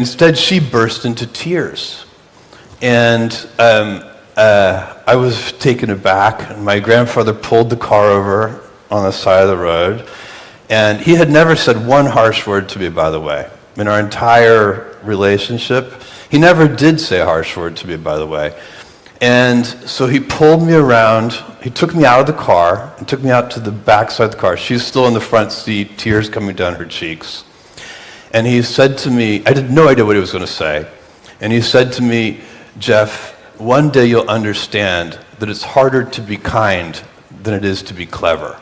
Instead, she burst into tears. And I was taken aback, and my grandfather pulled the car over on the side of the road, and he had never said one harsh word to me, by the way. In our entire relationship, he never did say a harsh word to me, by the way. And so he pulled me around, he took me out of the car, and took me out to the back side of the car. She's still in the front seat, tears coming down her cheeks. And he said to me, I had no idea what he was going to say, and he said to me, Jeff, one day you'll understand that it's harder to be kind than it is to be clever.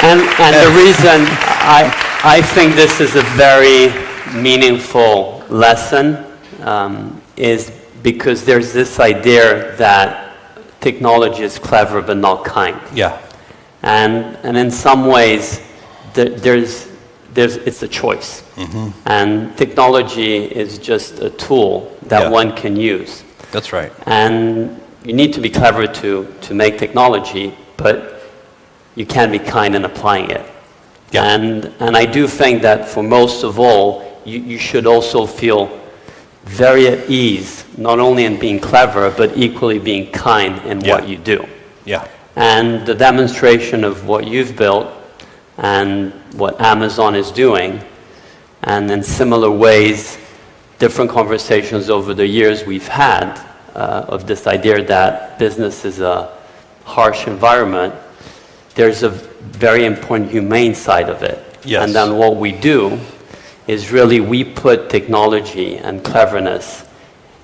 And the reason I think this is a very meaningful lesson is because there's this idea that technology is clever but not kind. Yeah. And in some ways, it's a choice. Mm-hmm. And technology is just a tool that one can use. That's right. And you need to be clever to make technology, but you can be kind in applying it. Yeah. And I do think that for most of all, you should also feel very at ease, not only in being clever, but equally being kind in what you do. Yeah. And the demonstration of what you've built and what Amazon is doing, and in similar ways, different conversations over the years we've had of this idea that business is a harsh environment, there's a very important humane side of it. Yes. And then what we do is really we put technology and cleverness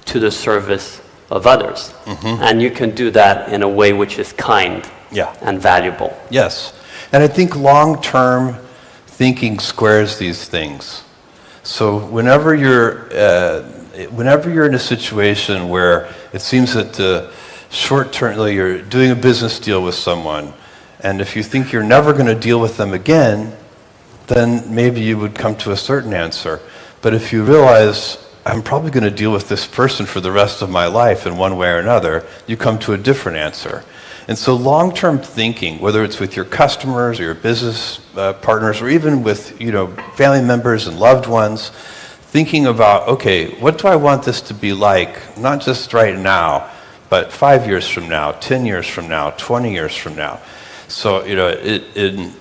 to the service of others. Mm-hmm. And you can do that in a way which is kind and valuable. Yes. And I think long-term thinking squares these things. So whenever you're in a situation where it seems that the short-term, you're doing a business deal with someone, and if you think you're never going to deal with them again, then maybe you would come to a certain answer. But if you realize, I'm probably going to deal with this person for the rest of my life in one way or another, you come to a different answer. And so long-term thinking, whether it's with your customers or your business partners, or even with family members and loved ones, thinking about, okay, what do I want this to be like, not just right now, but 5 years from now, 10 years from now, 20 years from now. So in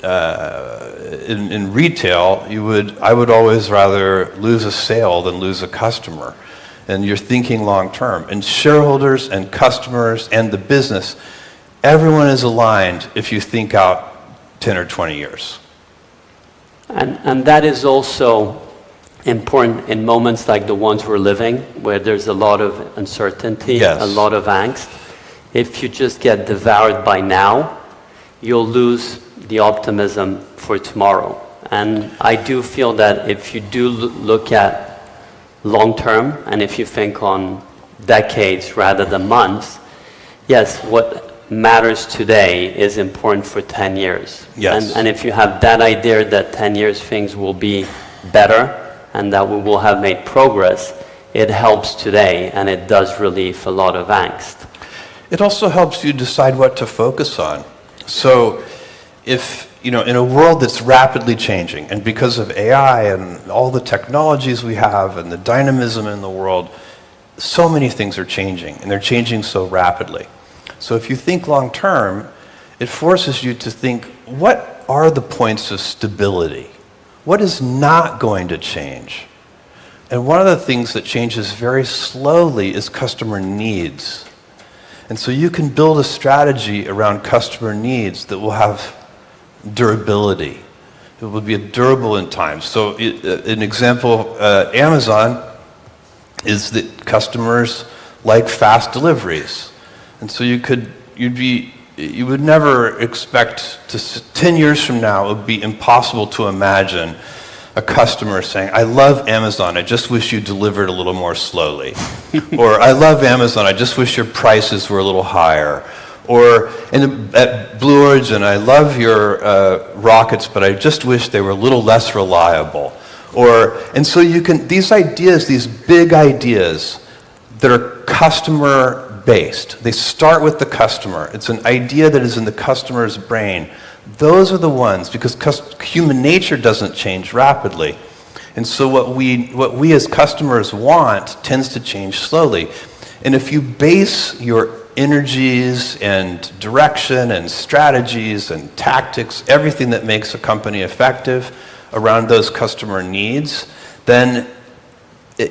retail, I would always rather lose a sale than lose a customer, and you're thinking long term. And shareholders and customers and the business, everyone is aligned if you think out 10 or 20 years. And that is also important in moments like the ones we're living, where there's a lot of uncertainty, a lot of angst. If you just get devoured by now, you'll lose the optimism for tomorrow. And I do feel that if you do look at long term, and if you think on decades rather than months, yes, what matters today is important for 10 years. Yes. And if you have that idea that 10 years things will be better and that we will have made progress, it helps today, and it does relieve a lot of angst. It also helps you decide what to focus on. So if, in a world that's rapidly changing, and because of AI and all the technologies we have and the dynamism in the world, so many things are changing, and they're changing so rapidly. So if you think long term, it forces you to think, what are the points of stability? What is not going to change? And one of the things that changes very slowly is customer needs. And so you can build a strategy around customer needs that will have durability. It will be durable in time. So an example, Amazon is that customers like fast deliveries. And so you would never expect 10 years from now, it would be impossible to imagine a customer saying, I love Amazon, I just wish you delivered a little more slowly. Or, I love Amazon, I just wish your prices were a little higher. Or, at Blue Origin, I love your rockets, but I just wish they were a little less reliable. And so these ideas, these big ideas that are customer based. They start with the customer. It's an idea that is in the customer's brain. Those are the ones, because human nature doesn't change rapidly. And so what we as customers want tends to change slowly. And if you base your energies and direction and strategies and tactics, everything that makes a company effective around those customer needs, then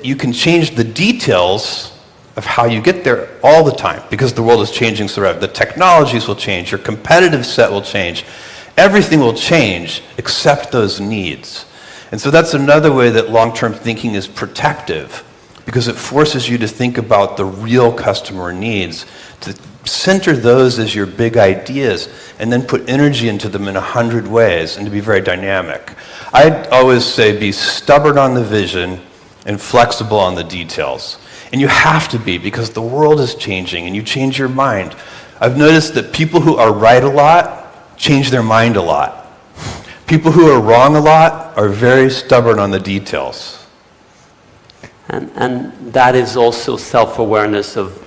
you can change the details of how you get there all the time, because the world is changing so rapidly. The technologies will change, your competitive set will change, everything will change except those needs. And so that's another way that long-term thinking is protective, because it forces you to think about the real customer needs, to center those as your big ideas, and then put energy into them in 100 ways, and to be very dynamic. I'd always say be stubborn on the vision and flexible on the details. And you have to be, because the world is changing and you change your mind. I've noticed that people who are right a lot change their mind a lot. People who are wrong a lot are very stubborn on the details. And that is also self-awareness of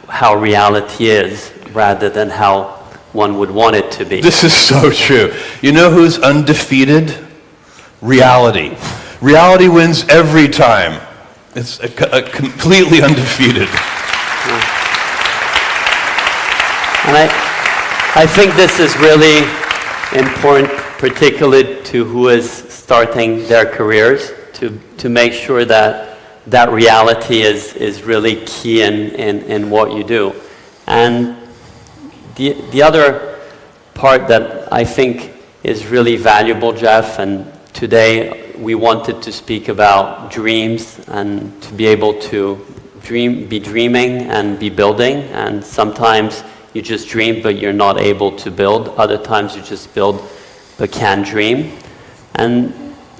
how reality is, rather than how one would want it to be. This is so true. You know who's undefeated? Reality. Reality wins every time. It's a completely undefeated. And I think this is really important, particularly to who is starting their careers, to make sure that reality is really key in what you do. And the other part that I think is really valuable, Jeff, and today we wanted to speak about dreams and to be able to be dreaming and be building. And sometimes you just dream, but you're not able to build. Other times you just build, but can't dream. And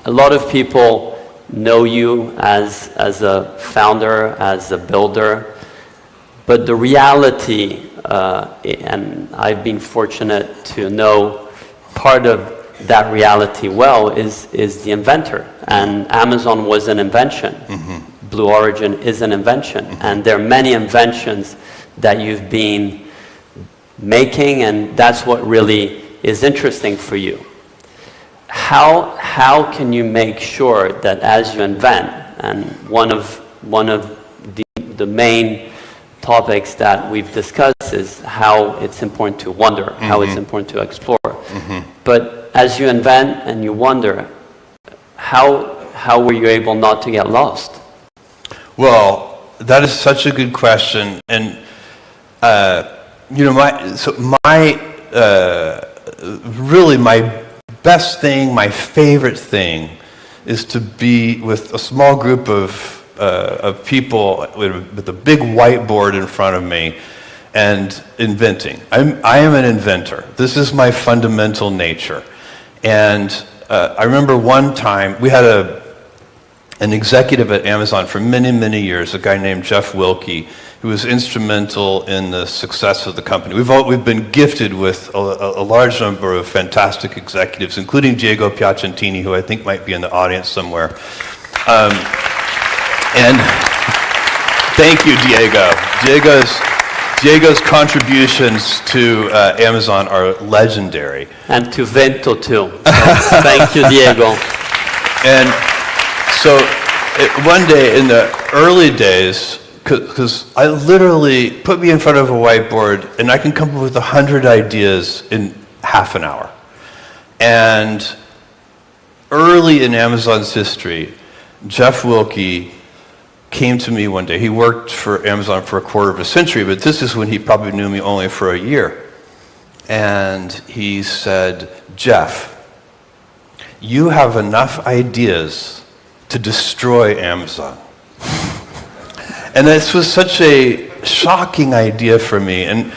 a lot of people know you as a founder, as a builder. But the reality, and I've been fortunate to know part of that reality well, is the inventor. And Amazon was an invention. Mm-hmm. Blue Origin is an invention. Mm-hmm. And there are many inventions that you've been making, and that's what really is interesting for you. How can you make sure that as you invent, and one of the main topics that we've discussed is how it's important to wonder, mm-hmm. how it's important to explore. Mm-hmm. But as you invent and you wonder, how were you able not to get lost? Well, that is such a good question, and really my best thing, my favorite thing, is to be with a small group of people with a big whiteboard in front of me and inventing. I am an inventor. This is my fundamental nature. And I remember one time, we had an executive at Amazon for many, many years, a guy named Jeff Wilke, who was instrumental in the success of the company. We've been gifted with a large number of fantastic executives, including Diego Piacentini, who I think might be in the audience somewhere. And thank you, Diego. Diego's contributions to Amazon are legendary. And to Vento too. So thank you, Diego. And so one day in the early days, because I literally put me in front of a whiteboard and I can come up with 100 ideas in half an hour. And early in Amazon's history, Jeff Wilke came to me one day. He worked for Amazon for a quarter of a century, but this is when he probably knew me only for a year. And he said, Jeff, you have enough ideas to destroy Amazon. And this was such a shocking idea for me. As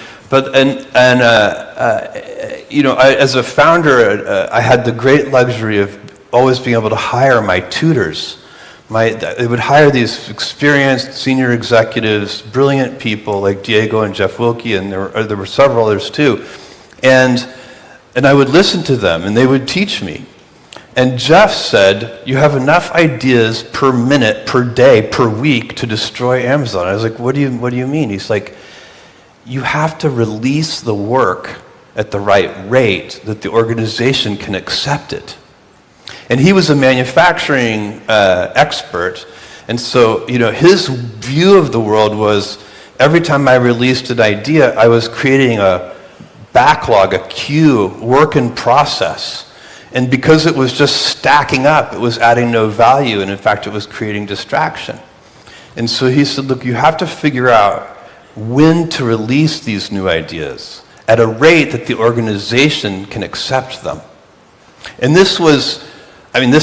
a founder, I had the great luxury of always being able to hire my tutors. They would hire these experienced senior executives, brilliant people like Diego and Jeff Wilke, and there were several others too. And I would listen to them, and they would teach me. And Jeff said, you have enough ideas per minute, per day, per week to destroy Amazon. I was like, what do you mean? He's like, you have to release the work at the right rate that the organization can accept it. And he was a manufacturing expert, and so his view of the world was every time I released an idea, I was creating a backlog, a queue, work in process. And because it was just stacking up, it was adding no value, and in fact it was creating distraction. And so he said, look, you have to figure out when to release these new ideas at a rate that the organization can accept them. And this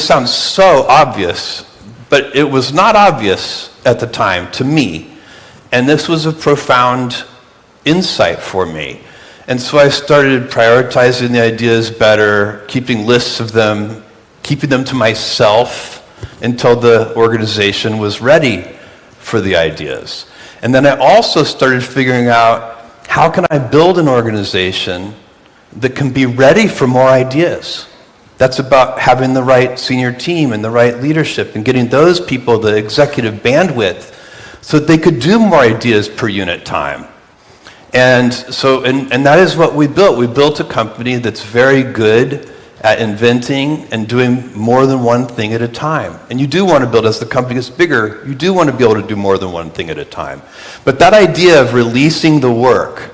sounds so obvious, but it was not obvious at the time to me. And this was a profound insight for me. And so I started prioritizing the ideas better, keeping lists of them, keeping them to myself until the organization was ready for the ideas. And then I also started figuring out, how can I build an organization that can be ready for more ideas? That's about having the right senior team and the right leadership and getting those people the executive bandwidth so that they could do more ideas per unit time. And so, and that is what we built. We built a company that's very good at inventing and doing more than one thing at a time. And you do want to build, as the company gets bigger, you do want to be able to do more than one thing at a time. But that idea of releasing the work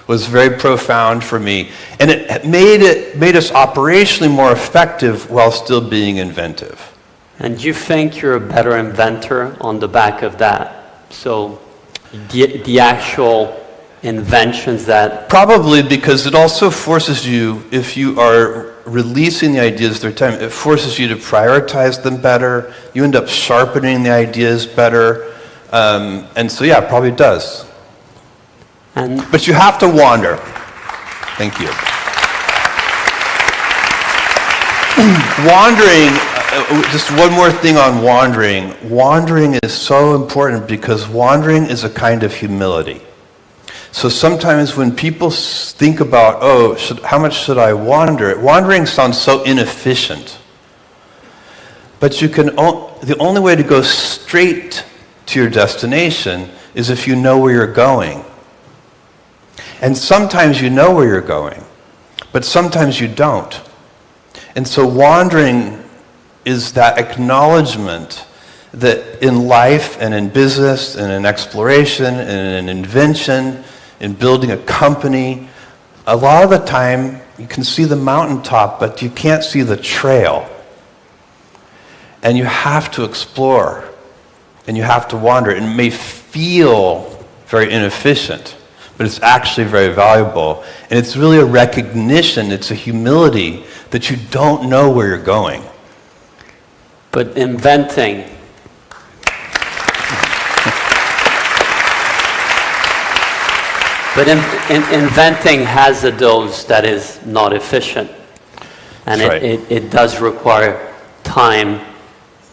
was very profound for me. And it made us operationally more effective while still being inventive. And you think you're a better inventor on the back of that? So the actual inventions that... Probably, because it also forces you, if you are releasing the ideas through time, it forces you to prioritize them better. You end up sharpening the ideas better. And so, yeah, it probably does. But you have to wander. Thank you. Wandering, just one more thing on wandering. Wandering is so important because wandering is a kind of humility. So sometimes when people think about, how much should I wander? Wandering sounds so inefficient. But the only way to go straight to your destination is if you know where you're going. And sometimes you know where you're going, but sometimes you don't. And so wandering is that acknowledgement that in life and in business and in exploration and in invention, in building a company, a lot of the time you can see the mountaintop, but you can't see the trail. And you have to explore, and you have to wander. It may feel very inefficient, but it's actually very valuable. And it's really a recognition, it's a humility that you don't know where you're going. But inventing... But inventing has a dose that is not efficient. And right. it does require time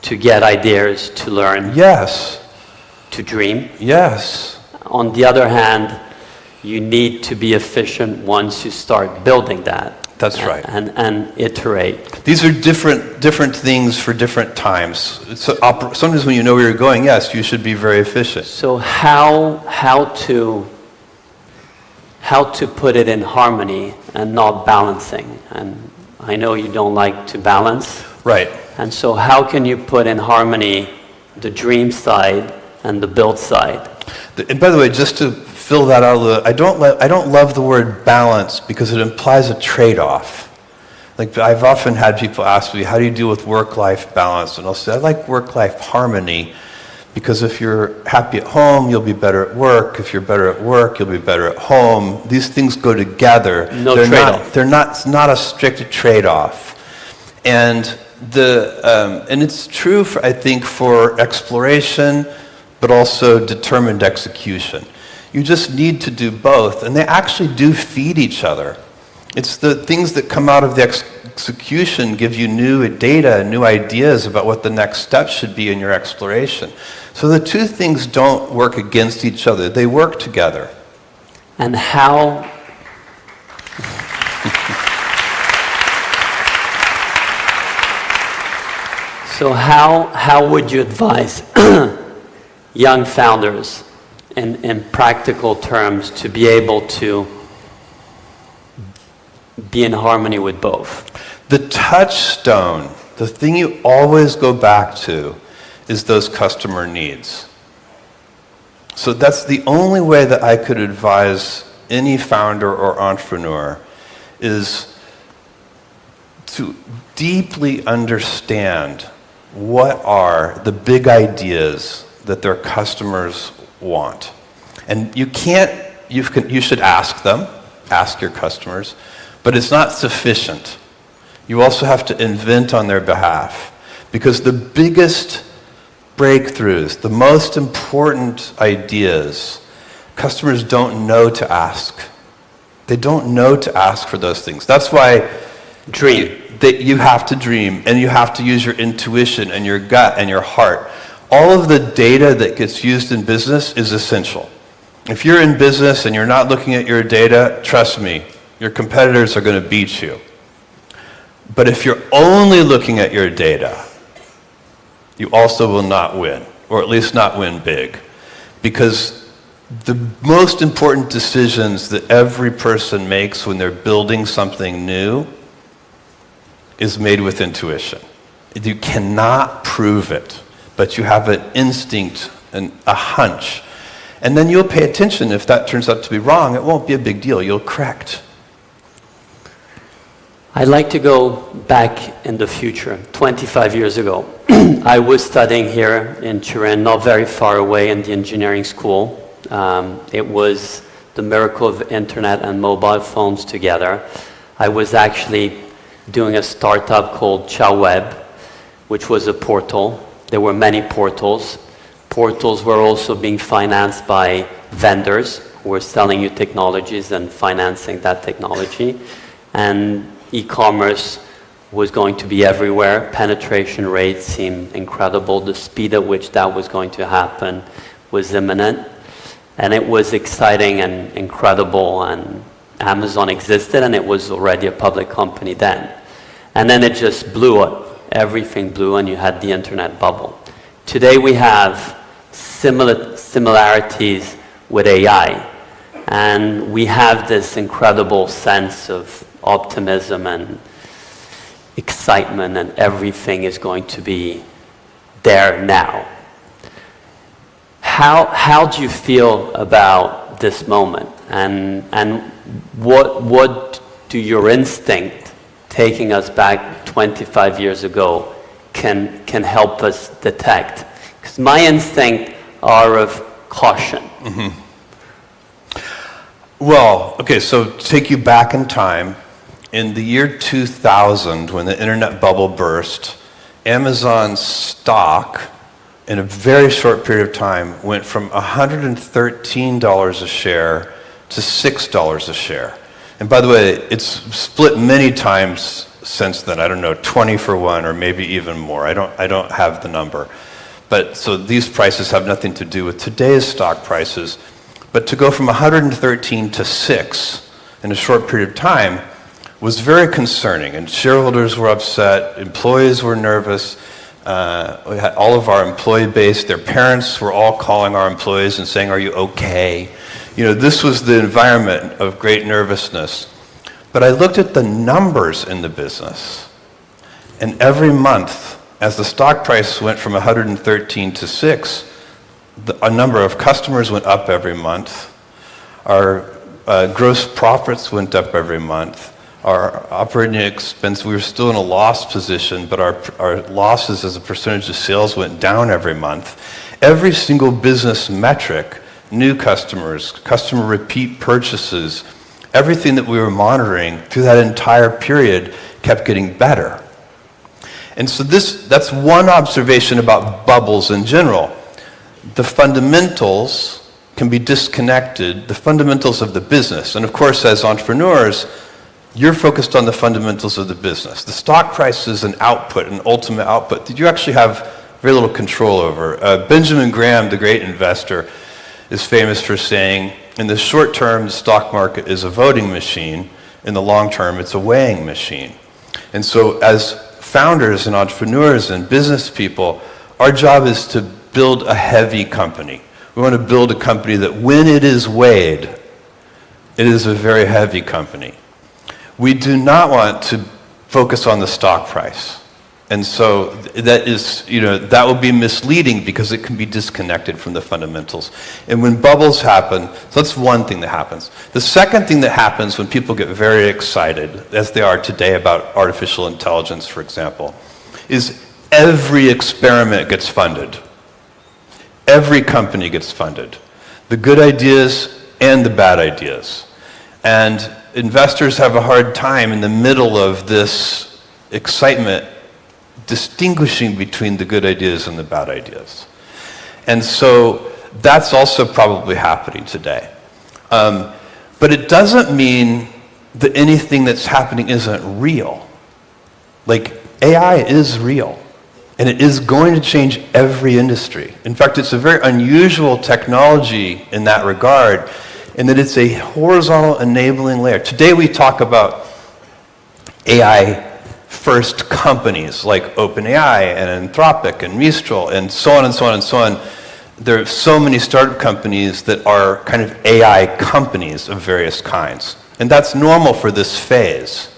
to get ideas, to learn. Yes. To dream. Yes. On the other hand, you need to be efficient once you start building that. That's right. And iterate. These are different things for different times. Sometimes when you know where you're going, yes, you should be very efficient. So how to put it in harmony and not balancing. And I know you don't like to balance. Right. And so how can you put in harmony the dream side and the build side? And by the way, just to fill that out a little, I don't love the word balance because it implies a trade-off. Like I've often had people ask me, how do you deal with work-life balance? And I'll say, I like work-life harmony. Because if you're happy at home, you'll be better at work. If you're better at work, you'll be better at home. These things go together. No trade-off. It's not a strict trade-off. And it's true, I think, for exploration, but also determined execution. You just need to do both, and they actually do feed each other. It's the things that come out of the execution give you new data and new ideas about what the next step should be in your exploration. So the two things don't work against each other. They work together. And how... So how would you advise young founders in practical terms, to be able to be in harmony with both? The touchstone, the thing you always go back to, is those customer needs. So that's the only way that I could advise any founder or entrepreneur, is to deeply understand what are the big ideas that their customers want. And you should ask them, ask your customers, but it's not sufficient. You also have to invent on their behalf, because the biggest breakthroughs, the most important ideas, customers don't know to ask. They don't know to ask for those things. That's why you have to dream, and you have to use your intuition and your gut and your heart. All of the data that gets used in business is essential. If you're in business and you're not looking at your data, trust me, your competitors are going to beat you. But if you're only looking at your data, you also will not win, or at least not win big. Because the most important decisions that every person makes when they're building something new is made with intuition. You cannot prove it, but you have an instinct and a hunch. And then you'll pay attention. If that turns out to be wrong, it won't be a big deal. You'll correct. I'd like to go back in the future, 25 years ago. I was studying here in Turin, not very far away, in the engineering school. It was the miracle of internet and mobile phones together. I was actually doing a startup called CiaoWeb, which was a portal. There were many portals. Portals were also being financed by vendors who were selling you technologies and financing that technology. And e-commerce was going to be everywhere. Penetration rates seemed incredible. The speed at which that was going to happen was imminent. And it was exciting and incredible, and Amazon existed, and it was already a public company then. And then it just blew up. Everything blew, and you had the internet bubble. Today we have similarities with AI. And we have this incredible sense of optimism and excitement, and everything is going to be there now. How do you feel about this moment? And what do your instinct, taking us back 25 years ago, can help us detect? Because my instinct are of caution. Mm-hmm. Well, okay, so to take you back in time, in the year 2000, when the internet bubble burst, Amazon's stock, in a very short period of time, went from $113 a share to $6 a share. And by the way, it's split many times since then. I don't know, 20 for one, or maybe even more. I don't have the number. But so these prices have nothing to do with today's stock prices. But to go from 113 to 6 in a short period of time was very concerning, and shareholders were upset, employees were nervous. We had all of our employee base, their parents were all calling our employees and saying, "Are you okay?" You know, this was the environment of great nervousness. But I looked at the numbers in the business, and every month, as the stock price went from 113 to 6, a number of customers went up every month. Our gross profits went up every month. Our operating expense, we were still in a loss position, but our losses as a percentage of sales went down every month. Every single business metric, new customers, customer repeat purchases, everything that we were monitoring through that entire period kept getting better. And so that's one observation about bubbles in general. The fundamentals can be disconnected, the fundamentals of the business. And of course, as entrepreneurs, you're focused on the fundamentals of the business. The stock price is an output, an ultimate output that you actually have very little control over. Benjamin Graham, the great investor, is famous for saying, in the short term, the stock market is a voting machine. In the long term, it's a weighing machine. And so as founders and entrepreneurs and business people, our job is to build a heavy company, We want to build a company that when it is weighed, it is a very heavy company. We do not want to focus on the stock price. And so that is, that will be misleading because it can be disconnected from the fundamentals. And when bubbles happen, so that's one thing that happens. The second thing that happens when people get very excited, as they are today about artificial intelligence, for example, is every experiment gets funded. Every company gets funded. The good ideas and the bad ideas. And investors have a hard time in the middle of this excitement distinguishing between the good ideas and the bad ideas. And so that's also probably happening today. But it doesn't mean that anything that's happening isn't real. Like, AI is real, and it is going to change every industry. In fact, it's a very unusual technology in that regard, in that it's a horizontal enabling layer. Today we talk about AI first companies like OpenAI and Anthropic and Mistral and so on and so on and so on. There are so many startup companies that are kind of AI companies of various kinds. And that's normal for this phase.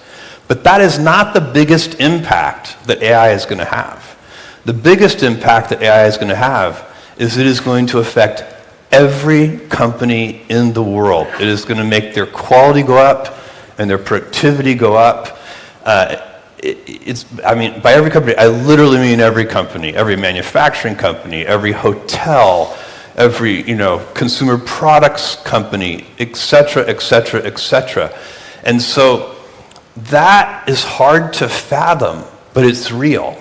But that is not the biggest impact that AI is going to have. The biggest impact that AI is going to have is it is going to affect every company in the world. It is going to make their quality go up and their productivity go up. By every company, I literally mean every company, every manufacturing company, every hotel, every, consumer products company, et cetera, et cetera, et cetera. And so that is hard to fathom, but it's real.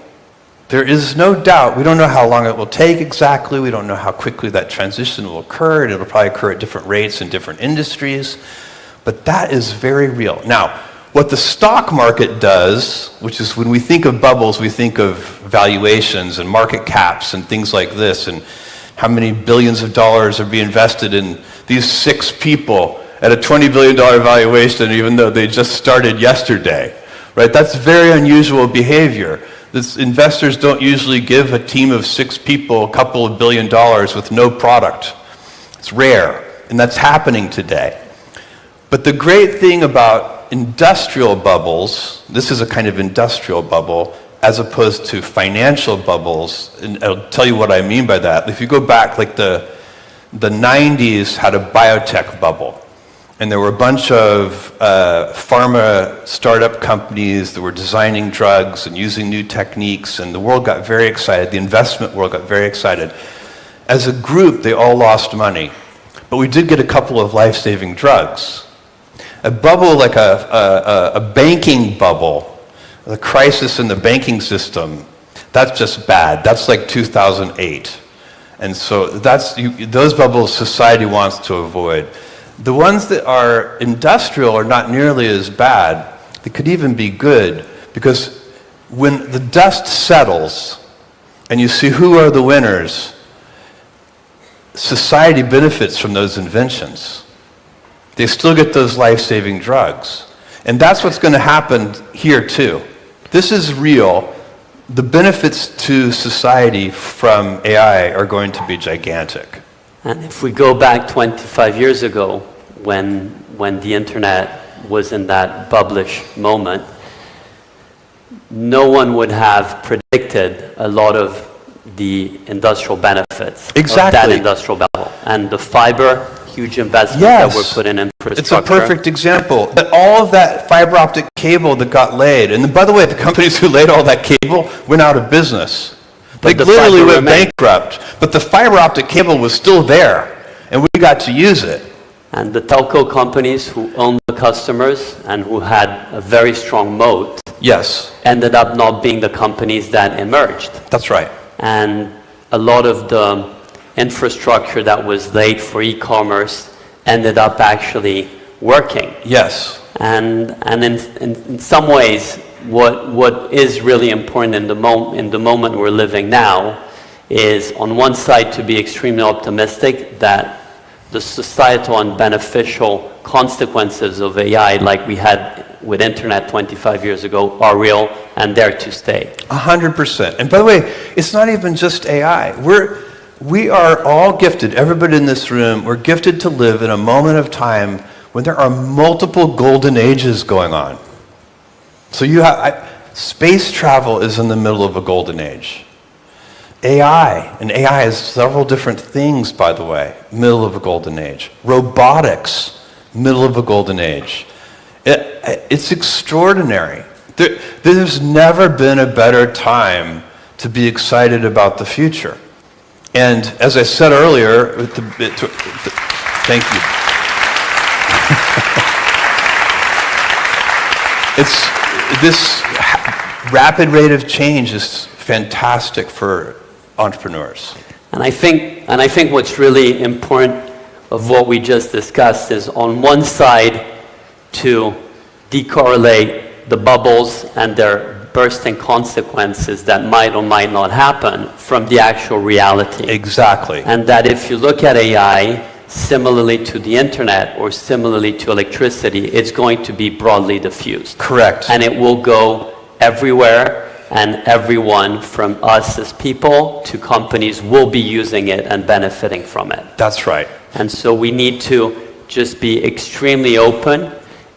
There is no doubt. We don't know how long it will take exactly. We don't know how quickly that transition will occur. It'll probably occur at different rates in different industries. But that is very real. Now, what the stock market does, which is when we think of bubbles, we think of valuations and market caps and things like this, and how many billions of dollars are being invested in these 6 people at a $20 billion valuation, even though they just started yesterday, right? That's very unusual behavior. Investors don't usually give a team of 6 people a couple of $1 billion with no product. It's rare, and that's happening today. But the great thing about industrial bubbles, this is a kind of industrial bubble, as opposed to financial bubbles, and I'll tell you what I mean by that. If you go back, like the 90s had a biotech bubble, and there were a bunch of pharma startup companies that were designing drugs and using new techniques, and the world got very excited, the investment world got very excited. As a group, they all lost money, but we did get a couple of life-saving drugs. A bubble like a banking bubble, the crisis in the banking system, that's just bad. That's like 2008. And so those bubbles society wants to avoid. The ones that are industrial are not nearly as bad. They could even be good, because when the dust settles and you see who are the winners, society benefits from those inventions. They still get those life-saving drugs. And that's what's going to happen here too. This is real. The benefits to society from AI are going to be gigantic. And if we go back 25 years ago, when the internet was in that bubblish moment, no one would have predicted a lot of the industrial benefits of that industrial bubble. And the fiber, huge investments that were put in infrastructure. It's a perfect example. But all of that fiber optic cable that got laid, and by the way, the companies who laid all that cable went out of business. They literally went bankrupt. But the fiber optic cable was still there, and we got to use it. And the telco companies who owned the customers and who had a very strong moat ended up not being the companies that emerged. That's right. And a lot of the infrastructure that was laid for e-commerce ended up actually working. Yes. And in some ways, what is really important in the moment we're living now is, on one side, to be extremely optimistic that the societal and beneficial consequences of AI, like we had with internet 25 years ago, are real and there to stay. 100%. And by the way, it's not even just AI. We are all gifted, everybody in this room, we're gifted to live in a moment of time when there are multiple golden ages going on. So space travel is in the middle of a golden age. AI, and AI is several different things, by the way, middle of a golden age. Robotics, middle of a golden age. It's extraordinary. There's never been a better time to be excited about the future. And as I said earlier, thank you. This rapid rate of change is fantastic for entrepreneurs. And I think what's really important of what we just discussed is on one side to decorrelate the bubbles and their bursting consequences that might or might not happen from the actual reality. Exactly. And that if you look at AI similarly to the internet or similarly to electricity, it's going to be broadly diffused. Correct. And it will go everywhere, and everyone from us as people to companies will be using it and benefiting from it. That's right. And so we need to just be extremely open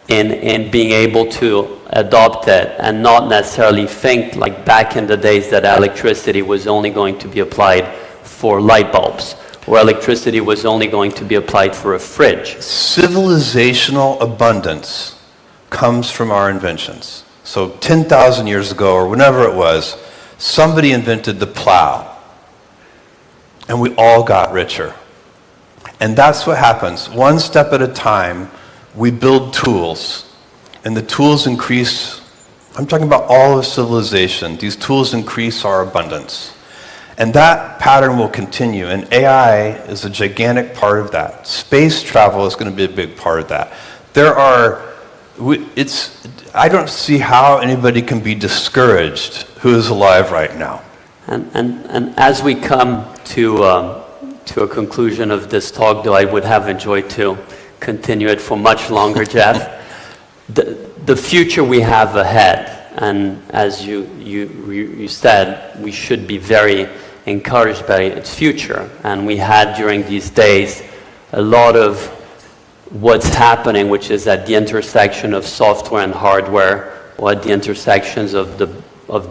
in being able to adopt it and not necessarily think like back in the days that electricity was only going to be applied for light bulbs, or electricity was only going to be applied for a fridge. Civilizational abundance comes from our inventions. So 10,000 years ago, or whenever it was, somebody invented the plow. And we all got richer. And that's what happens. One step at a time, we build tools. And the tools increase, I'm talking about all of civilization. These tools increase our abundance. And that pattern will continue, and AI is a gigantic part of that. Space travel is going to be a big part of that. I don't see how anybody can be discouraged who is alive right now. And as we come to a conclusion of this talk, though I would have enjoyed to continue it for much longer, Jeff, the future we have ahead, and as you said, we should be very encouraged by its future. And we had during these days a lot of what's happening, which is at the intersection of software and hardware, or at the intersections of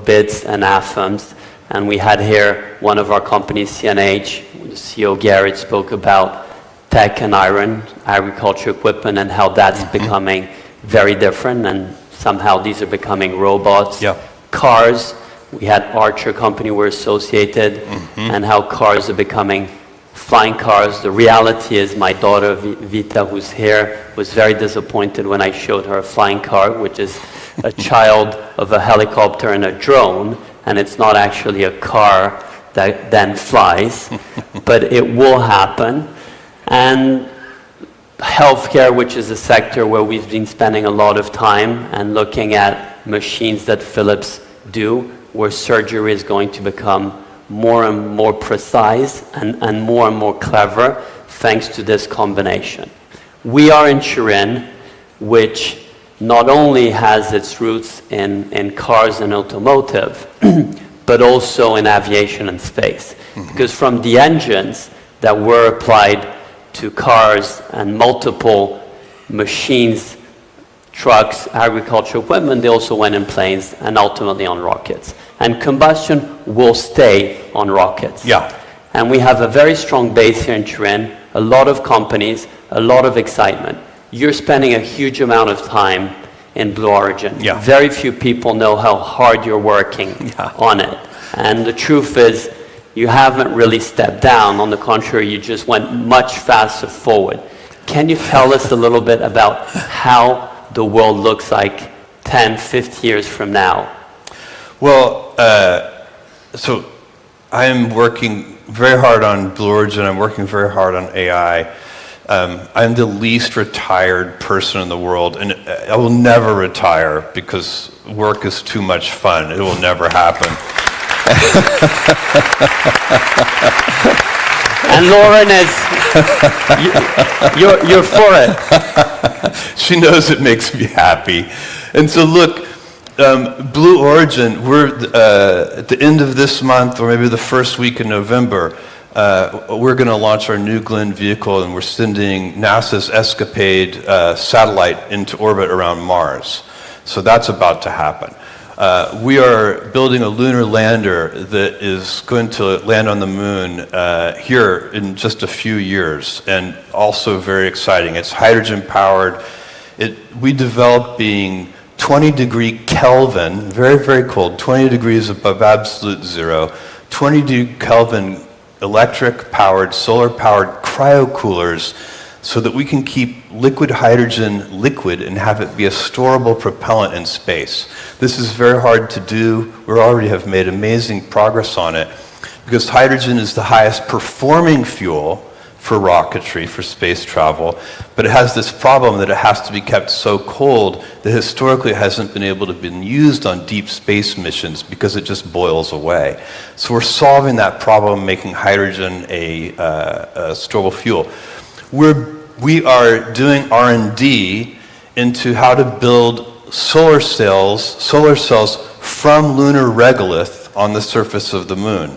bits and atoms. And we had here one of our companies, CNH, the CEO Garrett spoke about tech and iron, agriculture equipment, and how that's becoming very different, and somehow these are becoming robots. Yeah. Cars, we had Archer company we're associated, and how cars are becoming flying cars. The reality is my daughter Vita, who's here, was very disappointed when I showed her a flying car, which is a child of a helicopter and a drone, and it's not actually a car that then flies, but it will happen. And healthcare, which is a sector where we've been spending a lot of time and looking at machines that Philips do, where surgery is going to become more and more precise and more clever thanks to this combination. We are in Turin, which not only has its roots in cars and automotive, but also in aviation and space. Because from the engines that were applied to cars and multiple machines, trucks, agricultural equipment, they also went in planes and ultimately on rockets. And combustion will stay on rockets. Yeah. And we have a very strong base here in Turin, a lot of companies, a lot of excitement. You're spending a huge amount of time in Blue Origin. Yeah. Very few people know how hard you're working on it. And the truth is, you haven't really stepped down. On the contrary, you just went much faster forward. Can you tell us a little bit about how the world looks like 10, 50 years from now? Well, so I'm working very hard on Blue Origin. I'm working very hard on AI. I'm the least retired person in the world, and I will never retire because work is too much fun. It will never happen. And Lauren is, you're for it. She knows it makes me happy. And so look, Blue Origin, we're at the end of this month, or maybe the first week in November, we're going to launch our New Glenn vehicle, and we're sending NASA's Escapade satellite into orbit around Mars. So that's about to happen. We are building a lunar lander that is going to land on the moon here in just a few years, and also very exciting. It's hydrogen powered. We developed being 20-degree Kelvin, very, very cold, 20 degrees above absolute zero, 20-degree Kelvin electric-powered, solar-powered cryocoolers, so that we can keep liquid hydrogen liquid and have it be a storable propellant in space. This is very hard to do. We already have made amazing progress on it, because hydrogen is the highest performing fuel for rocketry, for space travel, but it has this problem that it has to be kept so cold that historically it hasn't been able to be used on deep space missions because it just boils away. So we're solving that problem, making hydrogen a storable fuel. We are doing R&D into how to build solar cells from lunar regolith on the surface of the moon.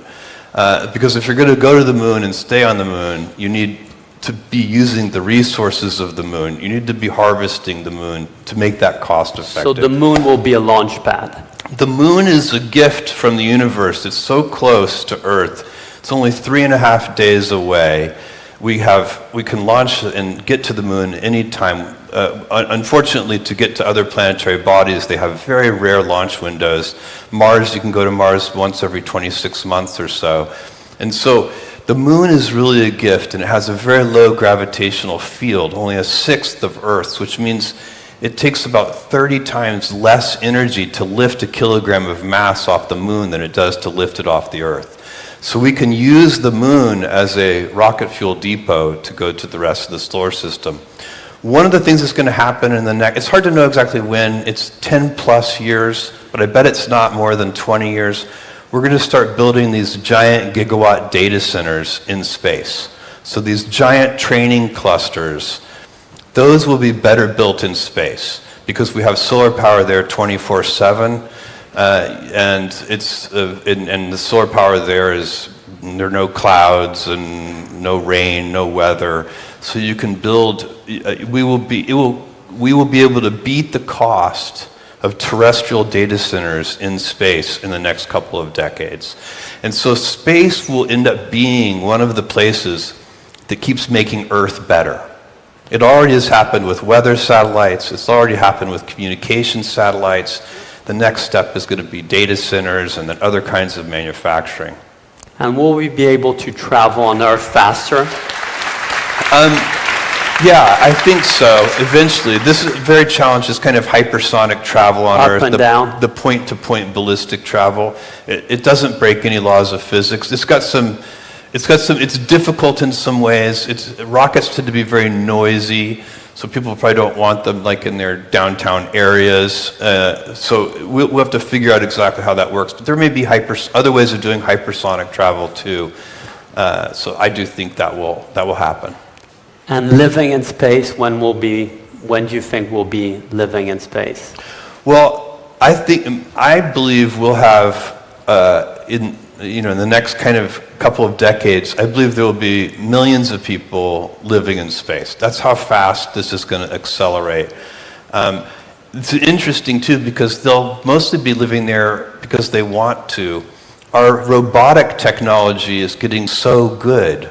Because if you're going to go to the moon and stay on the moon, you need to be using the resources of the moon. You need to be harvesting the moon to make that cost effective. So the moon will be a launch pad. The moon is a gift from the universe. It's so close to Earth. It's only 3.5 days away. We can launch and get to the moon anytime. Unfortunately, to get to other planetary bodies, they have very rare launch windows. Mars, you can go to Mars once every 26 months or so. And so the moon is really a gift, and it has a very low gravitational field, only 1/6 of Earth's, which means it takes about 30 times less energy to lift a kilogram of mass off the moon than it does to lift it off the Earth. So we can use the moon as a rocket fuel depot to go to the rest of the solar system. One of the things that's going to happen in the next, it's hard to know exactly when, it's 10 plus years, but I bet it's not more than 20 years. We're going to start building these giant gigawatt data centers in space. So these giant training clusters, those will be better built in space because we have solar power there 24/7. And the solar power there there are no clouds and no rain, no weather. So you can build. We will be able to beat the cost of terrestrial data centers in space in the next couple of decades. And so space will end up being one of the places that keeps making Earth better. It already has happened with weather satellites. It's already happened with communication satellites. The next step is going to be data centers and then other kinds of manufacturing. And will we be able to travel on Earth faster? Yeah, I think so. Eventually, this is very challenging. This kind of hypersonic travel on Earth, and down. The point-to-point ballistic travel. It doesn't break any laws of physics. It's difficult in some ways. Rockets tend to be very noisy, so people probably don't want them like in their downtown areas. So we'll have to figure out exactly how that works. But there may be other ways of doing hypersonic travel too. So I do think that will happen. And living in space, when do you think we'll be living in space? Well, I believe we'll have in the next kind of couple of decades, I believe there will be millions of people living in space. That's how fast this is going to accelerate. It's interesting too because they'll mostly be living there because they want to. Our robotic technology is getting so good.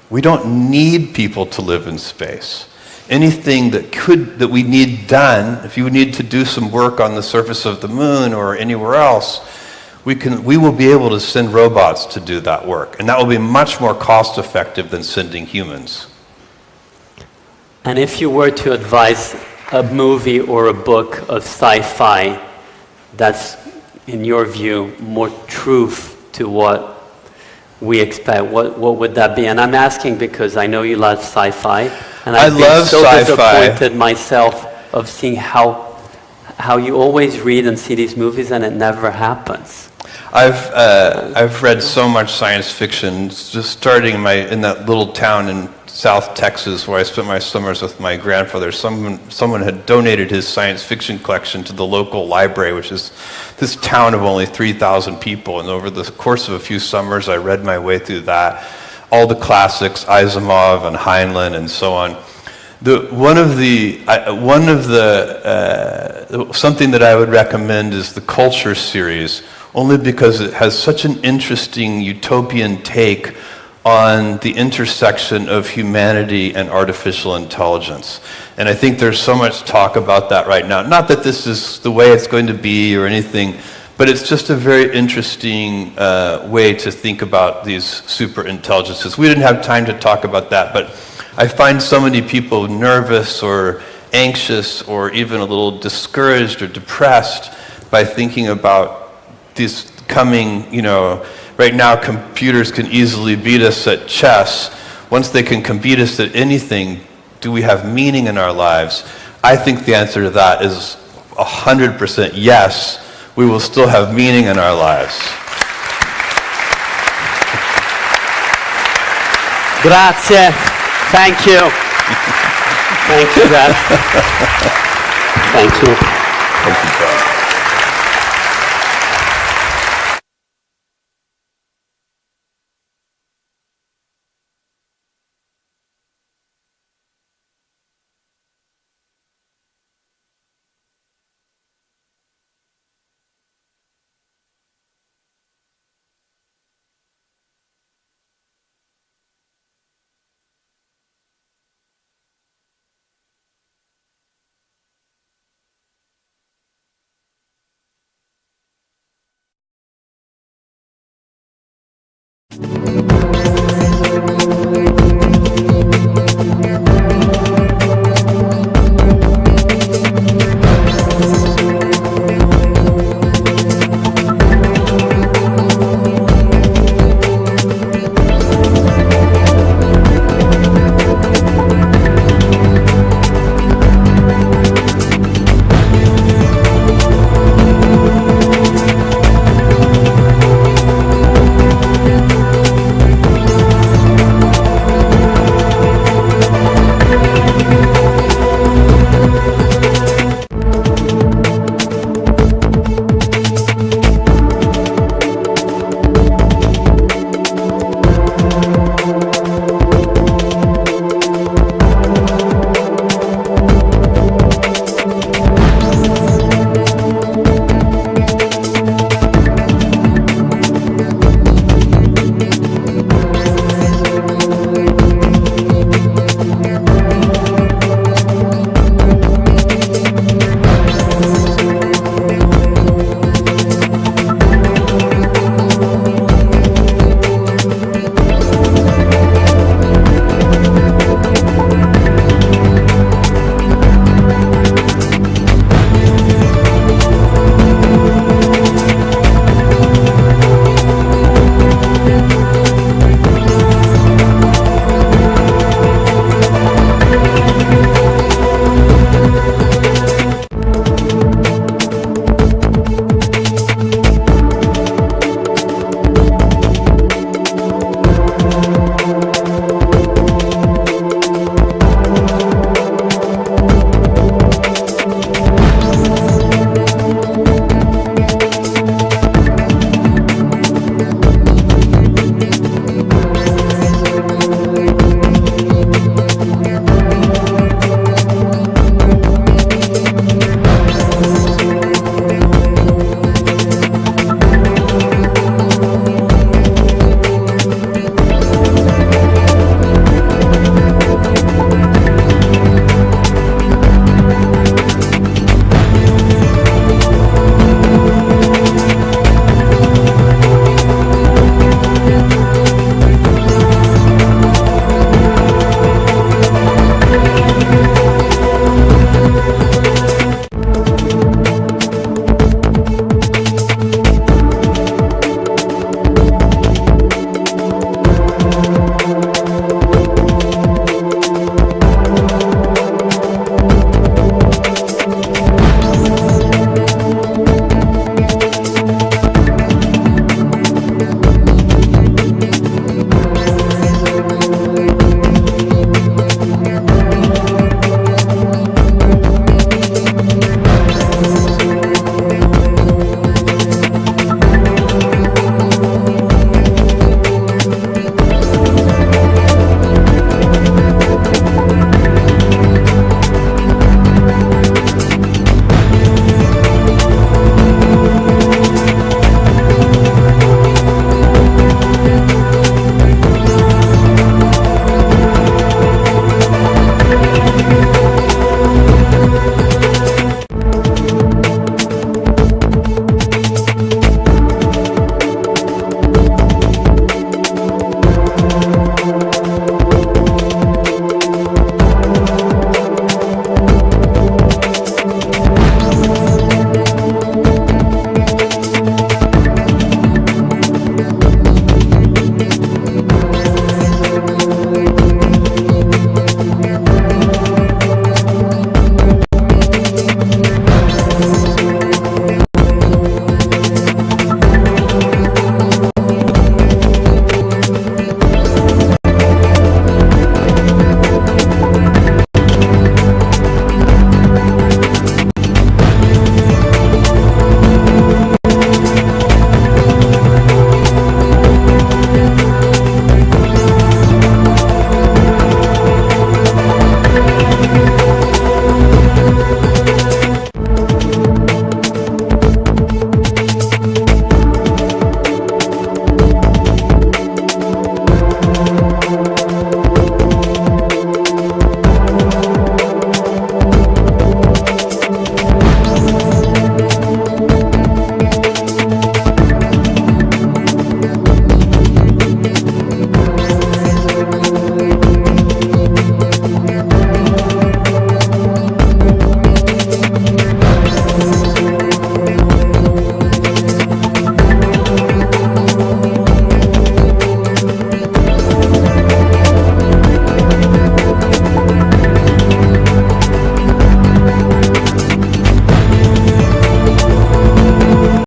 We don't need people to live in space. Anything that we need done, if you need to do some work on the surface of the moon or anywhere else, we will be able to send robots to do that work. And that will be much more cost effective than sending humans. And if you were to advise a movie or a book of sci-fi that's, in your view, more truth to what we expect, what would that be? And I'm asking because I know you love sci-fi, and I've been so disappointed myself of seeing how you always read and see these movies and it never happens. I've read so much science fiction, just starting in that little town in South Texas, where I spent my summers with my grandfather. Someone had donated his science fiction collection to the local library, which is this town of only 3,000 people. And over the course of a few summers, I read my way through that. All the classics, Asimov and Heinlein and so on. Something that I would recommend is the Culture series, only because it has such an interesting utopian take on the intersection of humanity and artificial intelligence. And I think there's so much talk about that right now. Not that this is the way it's going to be or anything, but it's just a very interesting way to think about these super intelligences. We didn't have time to talk about that, but I find so many people nervous or anxious or even a little discouraged or depressed by thinking about these coming, right now computers can easily beat us at chess. Once they can beat us at anything, do we have meaning in our lives? I think the answer to that is 100% yes. We will still have meaning in our lives. Grazie. Thank you. Thank you, Dad. Thank you. Thank you, John.